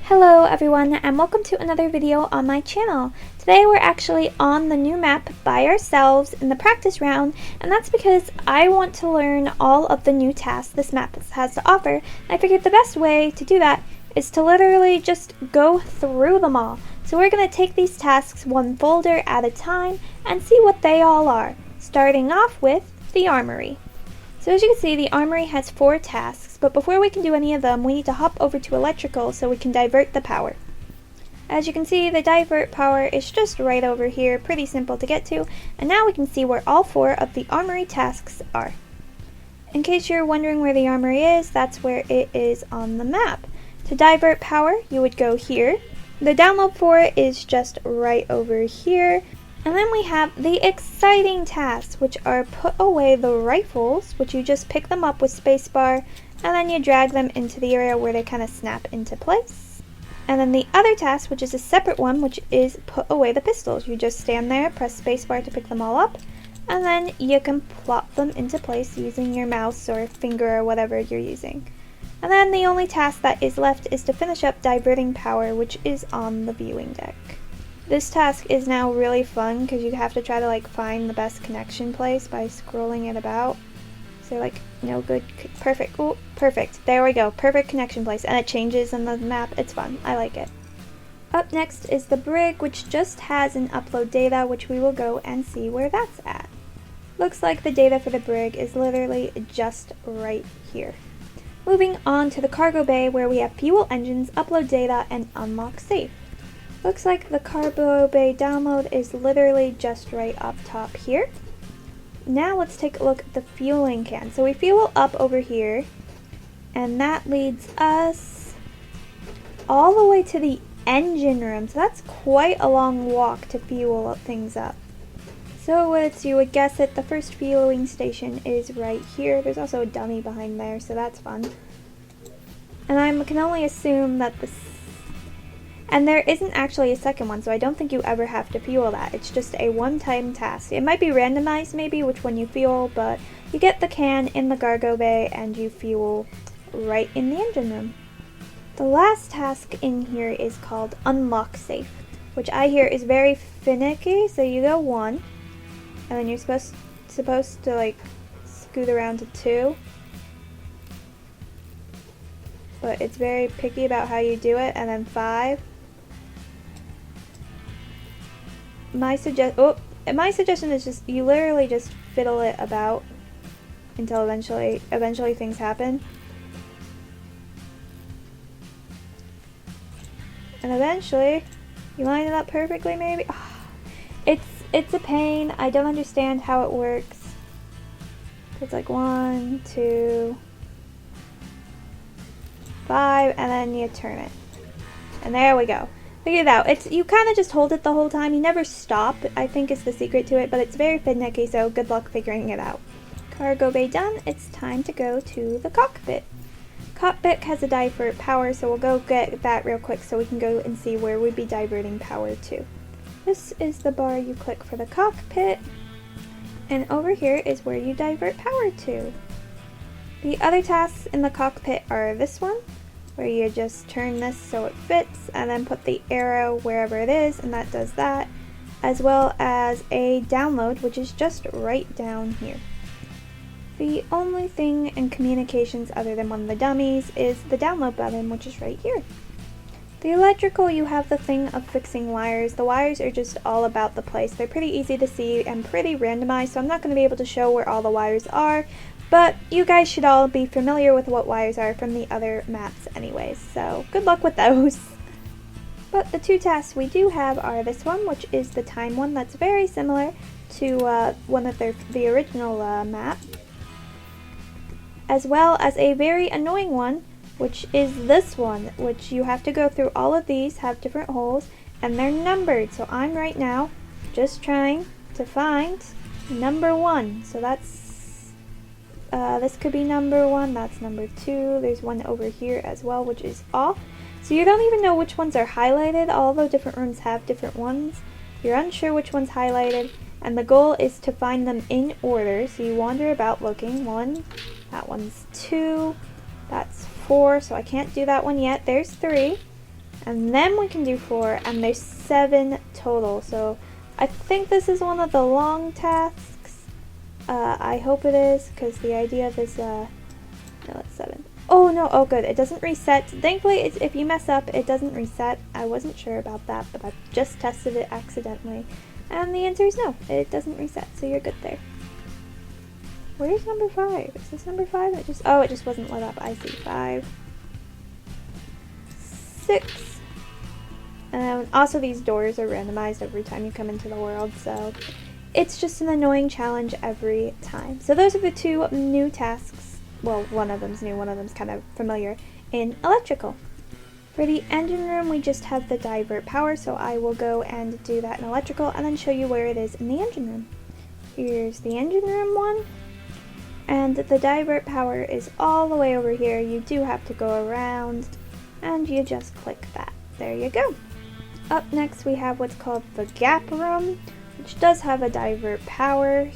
Hello everyone, and welcome to another video on my channel. Today we're actually on the new map by ourselves in the practice round, and that's because I want to learn all of the new tasks this map has to offer. And I figured the best way to do that is to literally just go through them all. So we're going to take these tasks one folder at a time and see what they all are, starting off with the armory. So as you can see, the armory has 4 tasks, but before we can do any of them, we need to hop over to electrical so we can divert the power. As you can see, the divert power is just right over here, pretty simple to get to, and now we can see where all 4 of the armory tasks are. In case you're wondering where the armory is, that's where it is on the map. To divert power, you would go here. The download for it is just right over here. And then we have the exciting tasks, which are put away the rifles, which you just pick them up with spacebar, and then you drag them into the area where they kind of snap into place. And then the other task, which is a separate one, which is put away the pistols. You just stand there, press spacebar to pick them all up, and then you can plop them into place using your mouse or finger or whatever you're using. And then the only task that is left is to finish up diverting power, which is on the viewing deck. This task is now really fun because you have to try to find the best connection place by scrolling it about. So no good, perfect, ooh, perfect, there we go, perfect connection place, and it changes in the map. It's fun, I like it. Up next is the brig, which just has an upload data, which we will go and see where that's at. Looks like the data for the brig is literally just right here. Moving on to the cargo bay, where we have fuel engines, upload data, and unlock safe. Looks like the cargo bay download is literally just right up top here. Now let's take a look at the fueling can. So we fuel up over here, and that leads us all the way to the engine room. So that's quite a long walk to fuel things up. So as you would guess it, the first fueling station is right here. There's also a dummy behind there, so that's fun. And I can only assume that and there isn't actually a second one, so I don't think you ever have to fuel that. It's just a one-time task. It might be randomized maybe which one you fuel, but you get the can in the cargo bay and you fuel right in the engine room. The last task in here is called unlock safe, which I hear is very finicky. So you go 1, and then you're supposed to scoot around to 2. But it's very picky about how you do it, and then 5. My suggestion is just you literally just fiddle it about until eventually things happen. And eventually you line it up perfectly maybe. It's a pain. I don't understand how it works. It's 1, 2, 5, and then you turn it. And there we go. Figure it out. You kind of just hold it the whole time. You never stop, I think is the secret to it, but it's very finicky, so good luck figuring it out. Cargo bay done. It's time to go to the cockpit. Cockpit has a divert power, so we'll go get that real quick so we can go and see where we'd be diverting power to. This is the bar you click for the cockpit, and over here is where you divert power to. The other tasks in the cockpit are this one, where you just turn this so it fits and then put the arrow wherever it is, and that does that, as well as a download, which is just right down here. The only thing in communications other than one of the dummies is the download button, which is right here. The electrical, you have the thing of fixing wires. The wires are just all about the place. They're pretty easy to see and pretty randomized, so I'm not going to be able to show where all the wires are, but you guys should all be familiar with what wires are from the other maps anyways, so good luck with those. But the 2 tasks we do have are this one, which is the time one. That's very similar to one of the original map, as well as a very annoying one, which is this one, which you have to go through all of these, have different holes, and they're numbered. So I'm right now just trying to find number 1. So that's this could be number 1, that's number 2, there's one over here as well, which is off. So you don't even know which ones are highlighted, although different rooms have different ones. You're unsure which one's highlighted, and the goal is to find them in order. So you wander about looking. 1, that one's 2, that's 4, so I can't do that one yet. There's 3. And then we can do 4, and there's 7 total. So I think this is one of the long tasks. I hope it is, because the idea of this, no, it's 7. Oh no, oh good, it doesn't reset. Thankfully, if you mess up, it doesn't reset. I wasn't sure about that, but I just tested it accidentally. And the answer is no, it doesn't reset, so you're good there. Where's number 5? Is this number 5? It just wasn't lit up. I see. 5, 6. And also these doors are randomized every time you come into the world, so it's just an annoying challenge every time. So those are the 2 new tasks. Well, one of them's new, one of them's kind of familiar in electrical. For the engine room, we just have the divert power, so I will go and do that in electrical and then show you where it is in the engine room. Here's the engine room one, and the divert power is all the way over here. You do have to go around, and you just click that. There you go. Up next, we have what's called the gap room, which does have a divert power,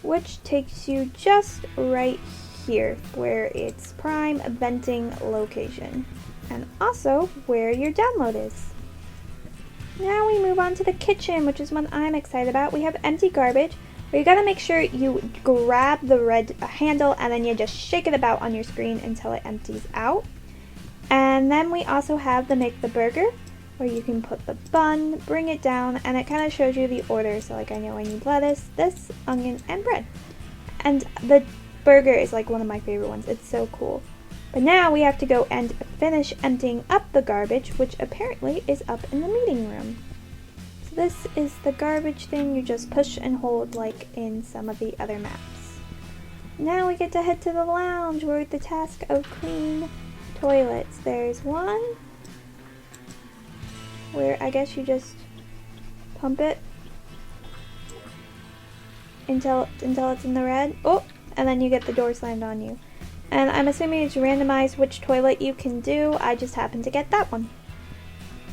which takes you just right here, where it's prime venting location, and also where your download is. Now we move on to the kitchen, which is what I'm excited about. We have empty garbage, where you gotta make sure you grab the red handle and then you just shake it about on your screen until it empties out. And then we also have the make the burger, where you can put the bun, bring it down, and it kind of shows you the order. So like I know I need lettuce, this, onion, and bread. And the burger is like one of my favorite ones. It's so cool. But now we have to go and finish emptying up the garbage, which apparently is up in the meeting room. So this is the garbage thing you just push and hold like in some of the other maps. Now we get to head to the lounge where the task of clean toilets. There's one where I guess you just pump it until it's in the red. Oh, and then you get the door slammed on you. And I'm assuming it's randomized which toilet you can do. I just happened to get that one.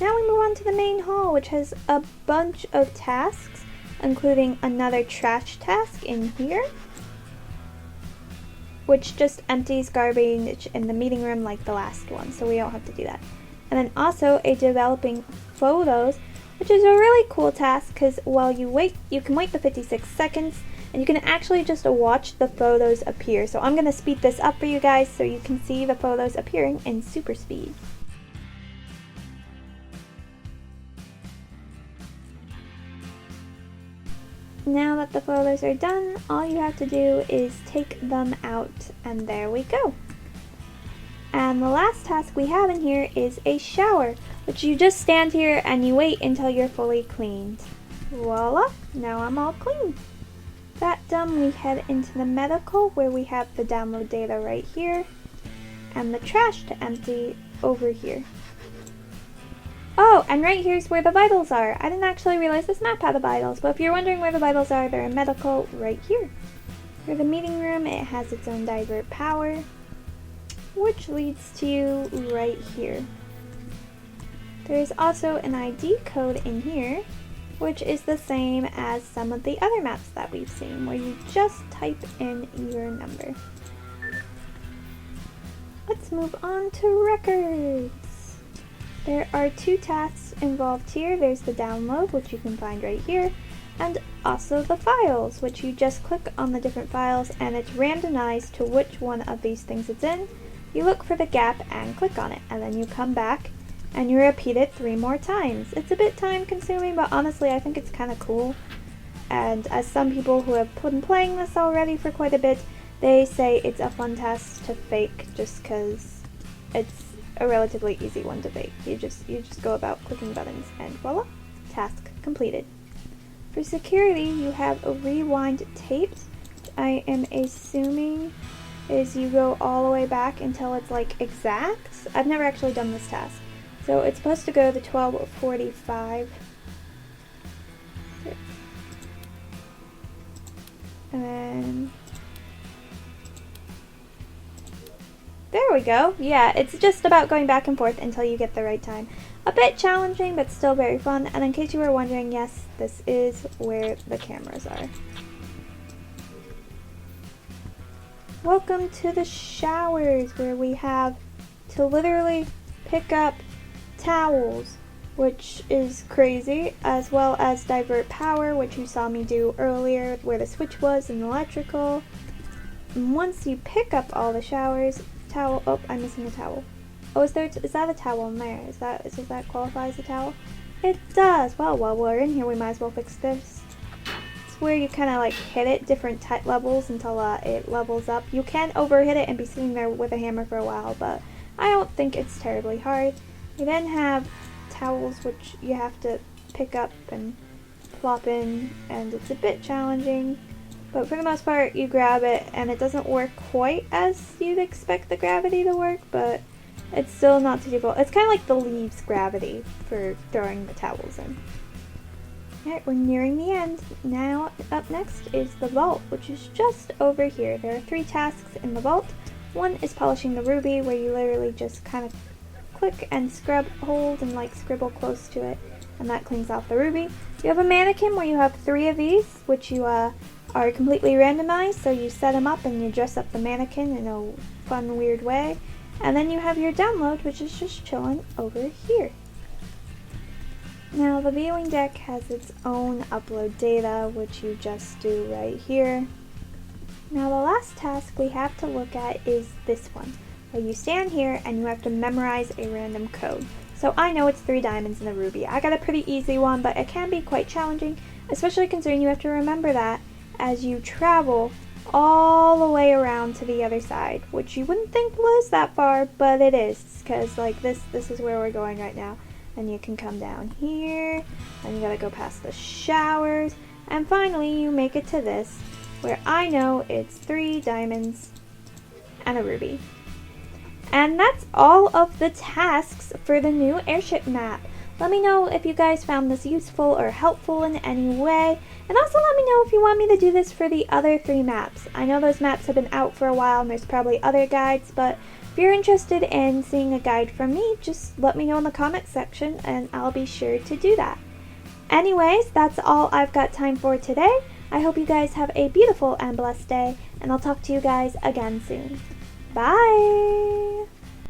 Now we move on to the main hall, which has a bunch of tasks, including another trash task in here, which just empties garbage in the meeting room like the last one, so we don't have to do that. And then also a developing photos, which is a really cool task because while you wait, you can wait the 56 seconds and you can actually just watch the photos appear. So I'm going to speed this up for you guys so you can see the photos appearing in super speed. Now that the photos are done, all you have to do is take them out, and there we go. And the last task we have in here is a shower, which you just stand here and you wait until you're fully cleaned. Voila, now I'm all clean. That done, we head into the medical where we have the download data right here and the trash to empty over here. Oh, and right here's where the vitals are. I didn't actually realize this map had the vitals, but if you're wondering where the vitals are, they're in medical right here. For the meeting room, it has its own divert power, which leads to you right here. There is also an ID code in here, which is the same as some of the other maps that we've seen, where you just type in your number. Let's move on to records. There are 2 tasks involved here. There's the download, which you can find right here, and also the files, which you just click on the different files and it's randomized to which one of these things it's in. You look for the gap and click on it, and then you come back and you repeat it 3 more times. It's a bit time consuming, but honestly I think it's kind of cool. And as some people who have been playing this already for quite a bit, they say it's a fun task to fake just because it's a relatively easy one to fake. You just go about clicking buttons and voila, task completed. For security, you have a rewind tapes, which I am assuming is you go all the way back until it's like exact. I've never actually done this task. So it's supposed to go to 12:45. And then there we go. Yeah, it's just about going back and forth until you get the right time. A bit challenging, but still very fun. And in case you were wondering, yes, this is where the cameras are. Welcome to the showers, where we have to literally pick up towels, which is crazy, as well as divert power, which you saw me do earlier where the switch was in electrical. And once you pick up all the showers, oh, I'm missing a towel. Oh, is that a towel in there? Does that qualify as a towel? It does. Well, while we're in here, we might as well fix this. It's where you kind of like hit it different levels until it levels up. You can overhit it and be sitting there with a hammer for a while, but I don't think it's terribly hard. You then have towels, which you have to pick up and plop in, and it's a bit challenging, but for the most part you grab it and it doesn't work quite as you'd expect the gravity to work, but it's still not too difficult. It's kind of like the leaves gravity for throwing the towels in. Alright, we're nearing the end. Now up next is the vault, which is just over here. There are 3 tasks in the vault. One is polishing the ruby, where you literally just kind of click and hold and like scribble close to it, and that cleans off the ruby. You have a mannequin where you have 3 of these, which you are completely randomized, so you set them up and you dress up the mannequin in a fun, weird way. And then you have your download, which is just chilling over here. Now the viewing deck has its own upload data, which you just do right here. Now the last task we have to look at is this one, where you stand here and you have to memorize a random code. So I know it's 3 diamonds and a ruby. I got a pretty easy one, but it can be quite challenging, especially considering you have to remember that as you travel all the way around to the other side, which you wouldn't think was that far, but it is, because like this is where we're going right now. And you can come down here, and you gotta go past the showers, and finally you make it to this, where I know it's 3 diamonds and a ruby. And that's all of the tasks for the new airship map. Let me know if you guys found this useful or helpful in any way, and also let me know if you want me to do this for the other 3 maps. I know those maps have been out for a while and there's probably other guides, but if you're interested in seeing a guide from me, just let me know in the comment section and I'll be sure to do that. Anyways, that's all I've got time for today. I hope you guys have a beautiful and blessed day, and I'll talk to you guys again soon. Bye!